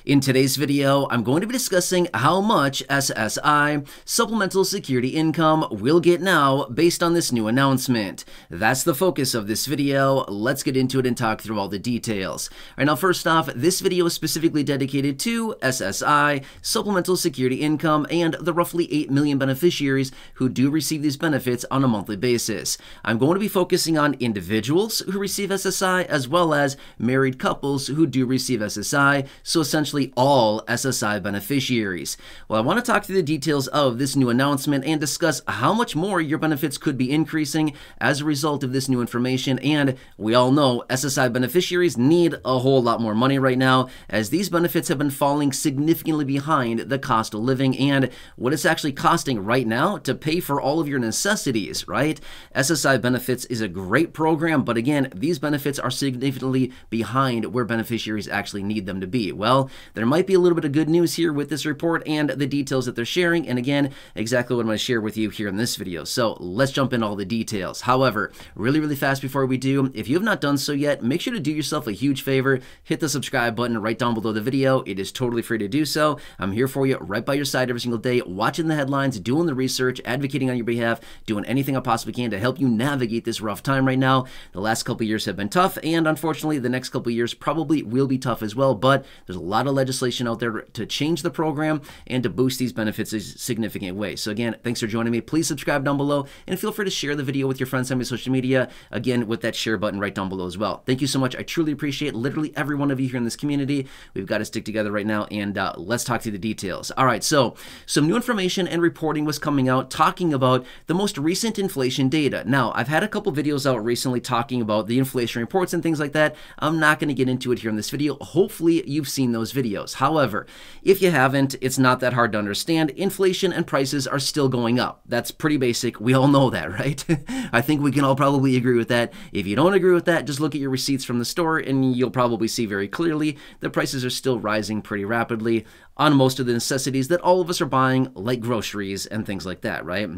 In today's video, I'm going to be discussing how much SSI, Supplemental Security Income, we'll get now based on this new announcement. That's the focus of this video. Let's get into it and talk through all the details. All right, now first off, this video is specifically dedicated to SSI, Supplemental Security Income, and the roughly 8 million beneficiaries who do receive these benefits on a monthly basis. I'm going to be focusing on individuals who receive SSI as well as married couples who do receive SSI, so essentially all SSI beneficiaries. Well, I want to talk through the details of this new announcement and discuss how much more your benefits could be increasing as a result of this new information. And we all know SSI beneficiaries need a whole lot more money right now, as these benefits have been falling significantly behind the cost of living and what it's actually costing right now to pay for all of your necessities, right? SSI benefits is a great program, but again, these benefits are significantly behind where beneficiaries actually need them to be. Well, there might be a little bit of good news here with this report and the details that they're sharing, and again, exactly what I'm going to share with you here in this video. So let's jump into all the details. However, really fast before we do, if you have not done so yet, make sure to do yourself a huge favor. Hit the subscribe button right down below the video. It is totally free to do so. I'm here for you, right by your side every single day, watching the headlines, doing the research, advocating on your behalf, doing anything I possibly can to help you navigate this rough time right now. The last couple years have been tough, and unfortunately, the next couple years probably will be tough as well, but there's a lot of legislation out there to change the program and to boost these benefits in a significant way. So again, thanks for joining me. Please subscribe down below and feel free to share the video with your friends on my social media, again with that share button right down below as well. Thank you so much. I truly appreciate literally every one of you here in this community. We've got to stick together right now, and let's talk through the details. All right, so some new information and reporting was coming out talking about the most recent inflation data. Now, I've had a couple videos out recently talking about the inflation reports and things like that. I'm not going to get into it here in this video. Hopefully you've seen those videos. However, if you haven't, it's not that hard to understand. Inflation and prices are still going up. That's pretty basic. We all know that, right? I think we can all probably agree with that. If you don't agree with that, just look at your receipts from the store and you'll probably see very clearly the prices are still rising pretty rapidly on most of the necessities that all of us are buying, like groceries and things like that, right?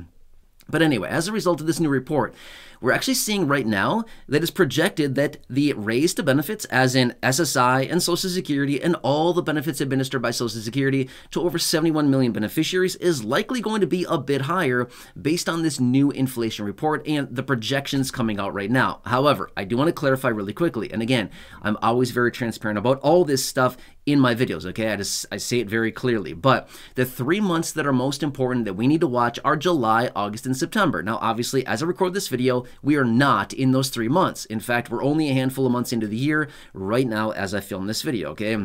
But anyway, as a result of this new report, we're actually seeing right now that it's projected that the raise to benefits, as in SSI and Social Security and all the benefits administered by Social Security to over 71 million beneficiaries, is likely going to be a bit higher based on this new inflation report and the projections coming out right now. However, I do want to clarify really quickly, and again, I'm always very transparent about all this stuff in my videos, okay? I say it very clearly, but the 3 months that are most important that we need to watch are July, August, and September. Now, obviously, as I record this video, we are not in those 3 months. In fact, we're only a handful of months into the year right now as I film this video, okay?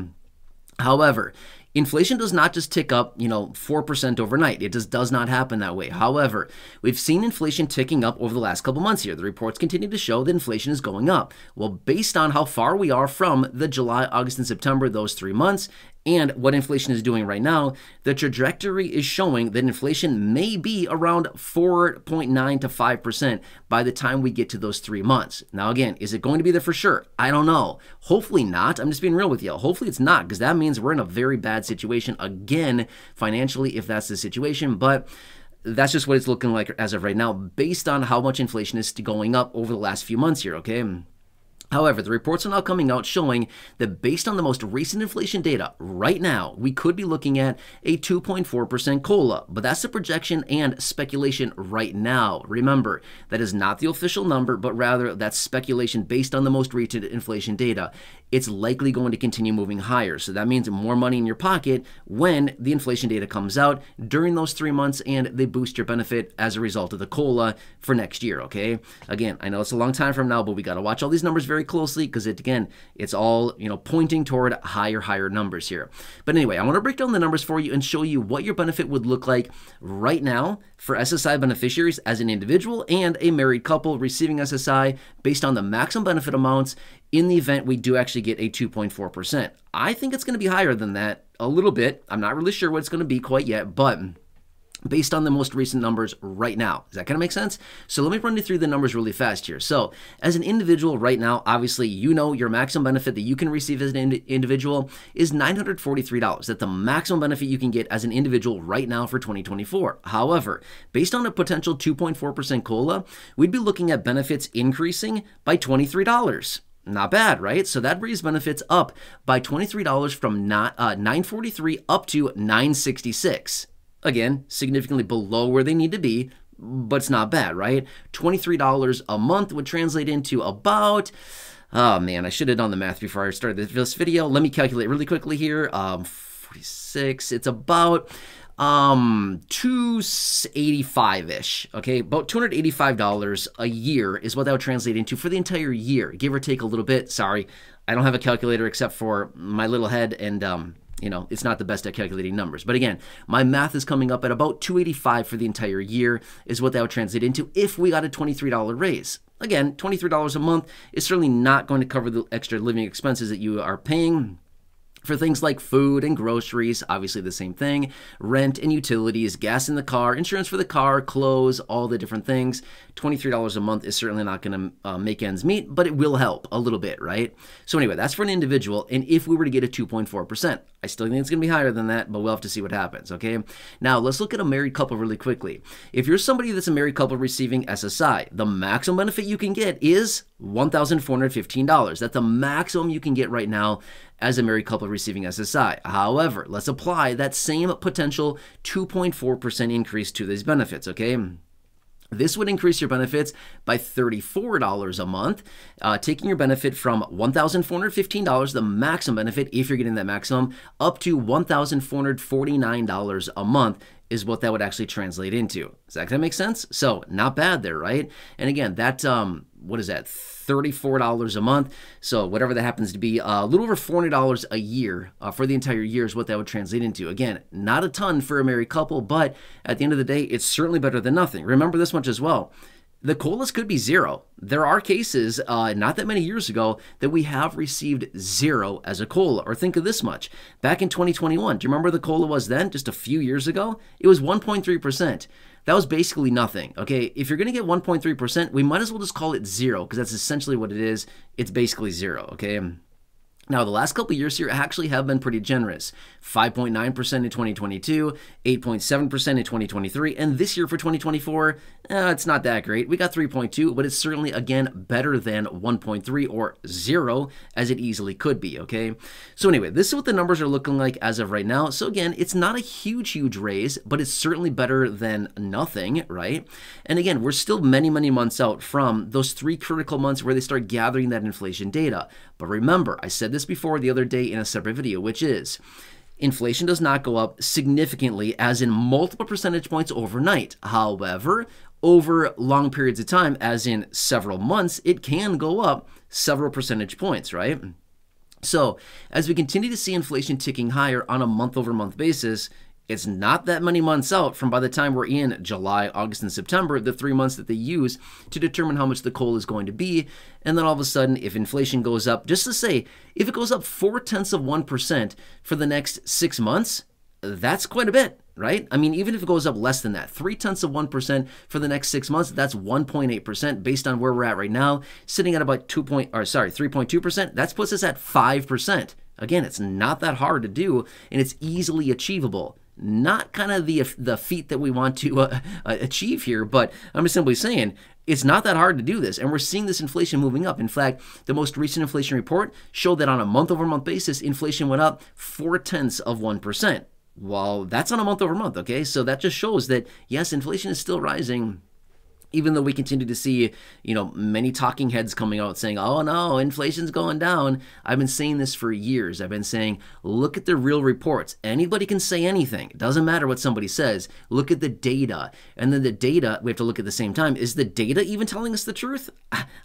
However, inflation does not just tick up, 4% overnight. It just does not happen that way. However, we've seen inflation ticking up over the last couple months here. The reports continue to show that inflation is going up. Well, based on how far we are from the July, August, and September, those 3 months, and what inflation is doing right now, the trajectory is showing that inflation may be around 4.9 to 5% by the time we get to those 3 months. Now, again, is it going to be there for sure? I don't know. Hopefully not. I'm just being real with you. Hopefully it's not, because that means we're in a very bad situation again, financially, if that's the situation. But that's just what it's looking like as of right now, based on how much inflation is going up over the last few months here, okay? However, the reports are now coming out showing that based on the most recent inflation data right now, we could be looking at a 2.4% COLA, but that's the projection and speculation right now. Remember, that is not the official number, but rather that's speculation based on the most recent inflation data. It's likely going to continue moving higher, so that means more money in your pocket when the inflation data comes out during those 3 months and they boost your benefit as a result of the COLA for next year, okay? Again, I know it's a long time from now, but we got to watch all these numbers very closely because it's all pointing toward higher numbers here. But anyway, I want to break down the numbers for you and show you what your benefit would look like right now for SSI beneficiaries as an individual and a married couple receiving SSI based on the maximum benefit amounts in the event we do actually get a 2.4%. I think it's going to be higher than that a little bit. I'm not really sure what it's going to be quite yet, but based on the most recent numbers right now. Does that kind of make sense? So let me run you through the numbers really fast here. So as an individual right now, obviously, your maximum benefit that you can receive as an individual is $943. That's the maximum benefit you can get as an individual right now for 2024. However, based on a potential 2.4% COLA, we'd be looking at benefits increasing by $23. Not bad, right? So that raised benefits up by $23 from $943 up to $966. Again, significantly below where they need to be, but it's not bad, right? $23 a month would translate into about, oh man, I should have done the math before I started this video. Let me calculate really quickly here. 46, it's about 285-ish, okay? About $285 a year is what that would translate into for the entire year, give or take a little bit. Sorry, I don't have a calculator except for my little head, and you know, it's not the best at calculating numbers. But again, my math is coming up at about $285 for the entire year is what that would translate into if we got a $23 raise. Again, $23 a month is certainly not going to cover the extra living expenses that you are paying for things like food and groceries, obviously the same thing, rent and utilities, gas in the car, insurance for the car, clothes, all the different things. $23 a month is certainly not going to make ends meet, but it will help a little bit, right? So anyway, that's for an individual. And if we were to get a 2.4%, I still think it's going to be higher than that, but we'll have to see what happens, okay? Now, let's look at a married couple really quickly. If you're somebody that's a married couple receiving SSI, the maximum benefit you can get is $1,415. That's the maximum you can get right now as a married couple receiving SSI. However, let's apply that same potential 2.4% increase to these benefits, okay? This would increase your benefits by $34 a month, taking your benefit from $1,415, the maximum benefit, if you're getting that maximum, up to $1,449 a month is what that would actually translate into. Does that kind of make sense? So not bad there, right? And again, that, what is that? $34 a month. So whatever that happens to be, a little over $400 a year for the entire year is what that would translate into. Again, not a ton for a married couple, but at the end of the day, it's certainly better than nothing. Remember this much as well. The COLAs could be zero. There are cases not that many years ago that we have received zero as a COLA. Or think of this much. Back in 2021, do you remember the COLA was then? Just a few years ago? It was 1.3%. That was basically nothing, okay? If you're going to get 1.3%, we might as well just call it zero because that's essentially what it is. It's basically zero, okay? Now, the last couple of years here actually have been pretty generous. 5.9% in 2022, 8.7% in 2023, and this year for 2024, it's not that great. We got 3.2, but it's certainly, again, better than 1.3 or 0, as it easily could be, okay? So anyway, this is what the numbers are looking like as of right now. So again, it's not a huge raise, but it's certainly better than nothing, right? And again, we're still many months out from those 3 critical months where they start gathering that inflation data. But remember, I said this before the other day in a separate video, which is inflation does not go up significantly, as in multiple percentage points overnight. However, over long periods of time, as in several months, it can go up several percentage points, right? So as we continue to see inflation ticking higher on a month-over-month basis, it's not that many months out from by the time we're in July, August, and September, the 3 months that they use to determine how much the COLA is going to be. And then all of a sudden, if inflation goes up, just to say, if it goes up 0.4% for the next 6 months, that's quite a bit, right? I mean, even if it goes up less than that, 0.3% for the next 6 months, that's 1.8% based on where we're at right now, sitting at about 3.2%. That puts us at 5%. Again, it's not that hard to do, and it's easily achievable. Not kind of the feat that we want to achieve here, but I'm just simply saying it's not that hard to do this, and we're seeing this inflation moving up. In fact, the most recent inflation report showed that on a month-over-month basis, inflation went up 0.4%. Well, that's on a month-over-month, okay? So that just shows that, yes, inflation is still rising, even though we continue to see, you know, many talking heads coming out saying, oh no, inflation's going down. I've been saying this for years. I've been saying, look at the real reports. Anybody can say anything. It doesn't matter what somebody says. Look at the data. And then the data, we have to look at the same time. Is the data even telling us the truth?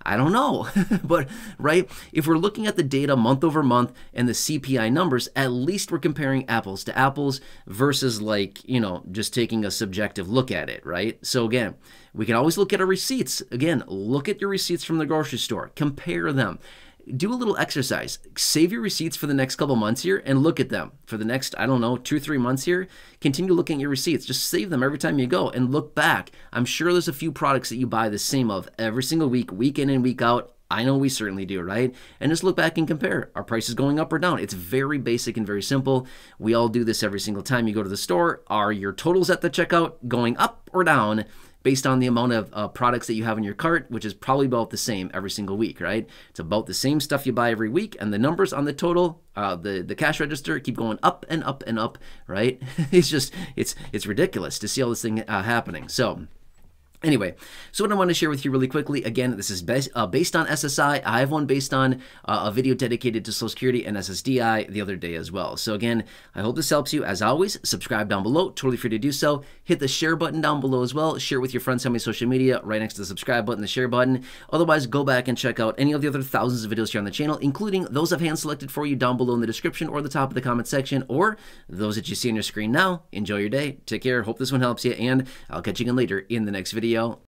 I don't know. But, right, if we're looking at the data month over month and the CPI numbers, at least we're comparing apples to apples versus, like, you know, just taking a subjective look at it, right? So again, we can always look at our receipts. Again, look at your receipts from the grocery store. Compare them. Do a little exercise. Save your receipts for the next couple months here and look at them. For the next, I don't know, 2-3 months here, continue looking at your receipts. Just save them every time you go and look back. I'm sure there's a few products that you buy the same of every single week, week in and week out. I know we certainly do, right? And just look back and compare. Are prices going up or down? It's very basic and very simple. We all do this every single time you go to the store. Are your totals at the checkout going up or down based on the amount of products that you have in your cart, which is probably about the same every single week, right? It's about the same stuff you buy every week, and the numbers on the total, the cash register keep going up and up and up, right? It's ridiculous to see all this thing happening. So anyway, so what I want to share with you really quickly, again, this is based on SSI. I have one based on a video dedicated to Social Security and SSDI the other day as well. So again, I hope this helps you. As always, subscribe down below, totally free to do so. Hit the share button down below as well. Share with your friends, family, social media, right next to the subscribe button, the share button. Otherwise, go back and check out any of the other thousands of videos here on the channel, including those I've hand selected for you down below in the description or the top of the comment section, or those that you see on your screen now. Enjoy your day. Take care. Hope this one helps you, and I'll catch you again later in the next video.